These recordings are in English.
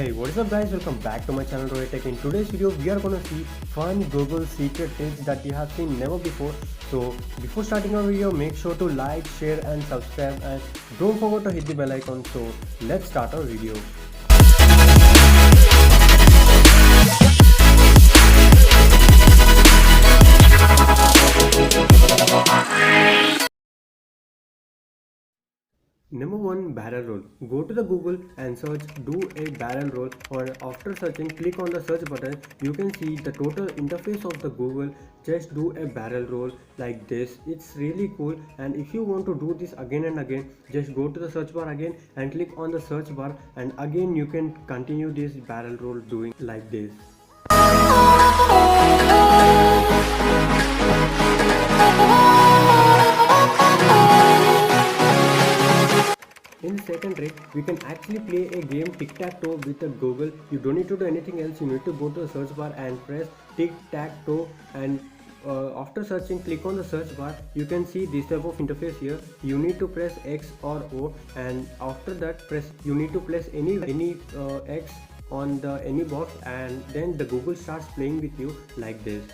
Hey, what is up guys, welcome back to my channel Roytech. In today's video we are gonna see fun Google secret tips that you have seen never before. So before starting our video, make sure to like, share and subscribe, and don't forget to hit the bell icon. So let's start our video. Number 1, barrel roll. Go to the Google and search do a barrel roll, or after searching click on the search button. You can see the total interface of the Google. Just do a barrel roll like this. It's really cool, and if you want to do this again and again, just go to the search bar again and click on the search bar, and again you can continue this barrel roll doing like this. In the second trick, we can actually play a game tic-tac-toe with the Google. You don't need to do anything else. You need to go to the search bar and press tic-tac-toe, and after searching, click on the search bar. You can see this type of interface here. You need to press X or O, and after that you need to press any X on the any box, and then the Google starts playing with you like this.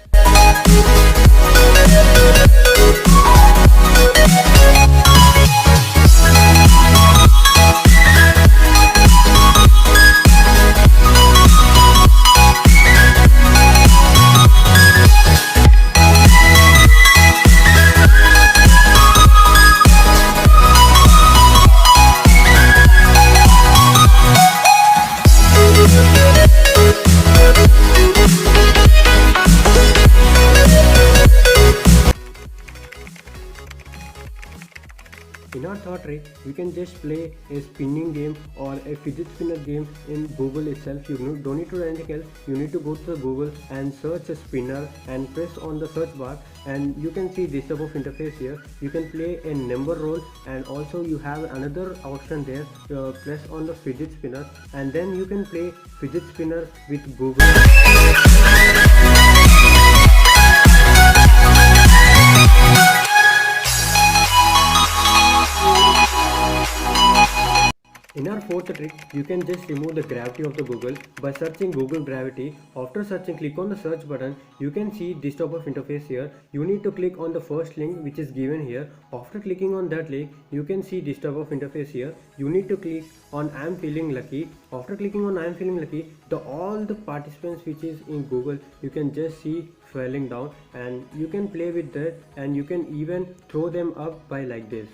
In our third trick, we can just play a spinning game or a fidget spinner game in Google itself. You don't need to do anything else. You need to go to the Google and search a spinner and press on the search bar, and you can see this type of interface here. You can play a number roll, and also you have another option there. Press on the fidget spinner, and then you can play fidget spinner with Google. In our fourth trick, you can just remove the gravity of the Google by searching Google Gravity. After searching, click on the search button. You can see this type of interface here. You need to click on the first link which is given here. After clicking on that link, you can see this type of interface here. You need to click on I'm feeling lucky. After clicking on I'm feeling lucky, all the participants which is in Google, you can just see falling down, and you can play with that, and you can even throw them up by like this.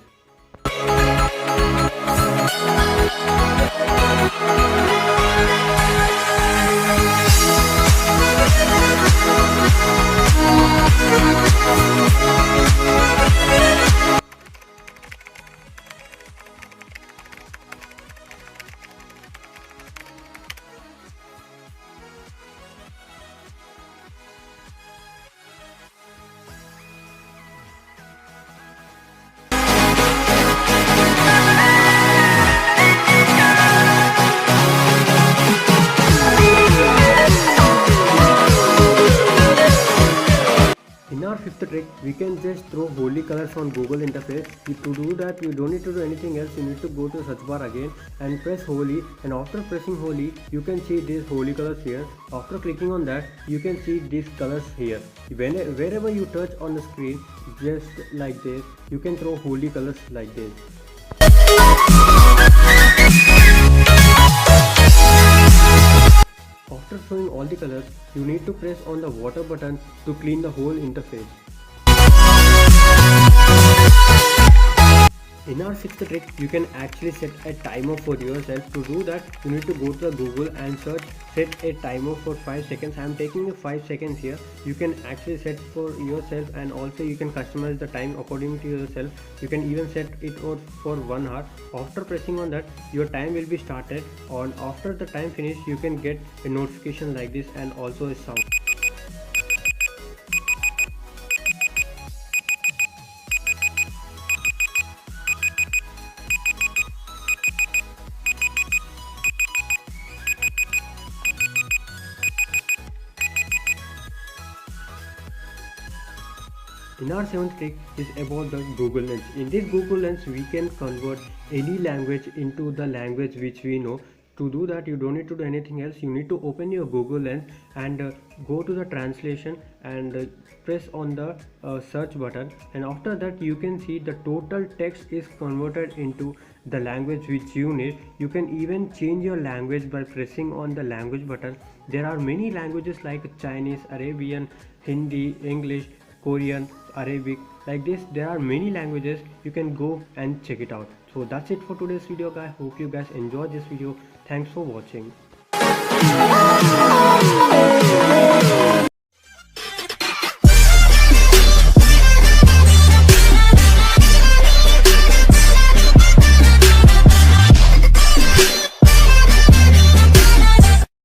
In our fifth trick, we can just throw holy colors on Google interface. To do that, you don't need to do anything else. You need to go to the search bar again and press holy, and after pressing holy, you can see these holy colors here. After clicking on that, you can see these colors here. Wherever you touch on the screen, just like this, you can throw holy colors like this. After showing all the colors, you need to press on the water button to clean the whole interface. In our sixth trick, you can actually set a timer for yourself. To do that, you need to go to the Google and search set a timer for 5 seconds. I am taking the 5 seconds here. You can actually set for yourself, and also you can customize the time according to yourself. You can even set it for 1 hour. After pressing on that, your time will be started, and after the time finish, you can get a notification like this and also a sound. In our seventh trick is about the Google Lens. In this Google Lens, we can convert any language into the language which we know. To do that, you don't need to do anything else. You need to open your Google Lens and go to the translation and press on the search button, and after that you can see the total text is converted into the language which you need. You can even change your language by pressing on the language button. There are many languages like Chinese, Arabian, Hindi, English, Korean, Arabic, like this. There are many languages. You can go and check it out. So that's it for today's video, guys. Hope you guys enjoyed this video. Thanks for watching.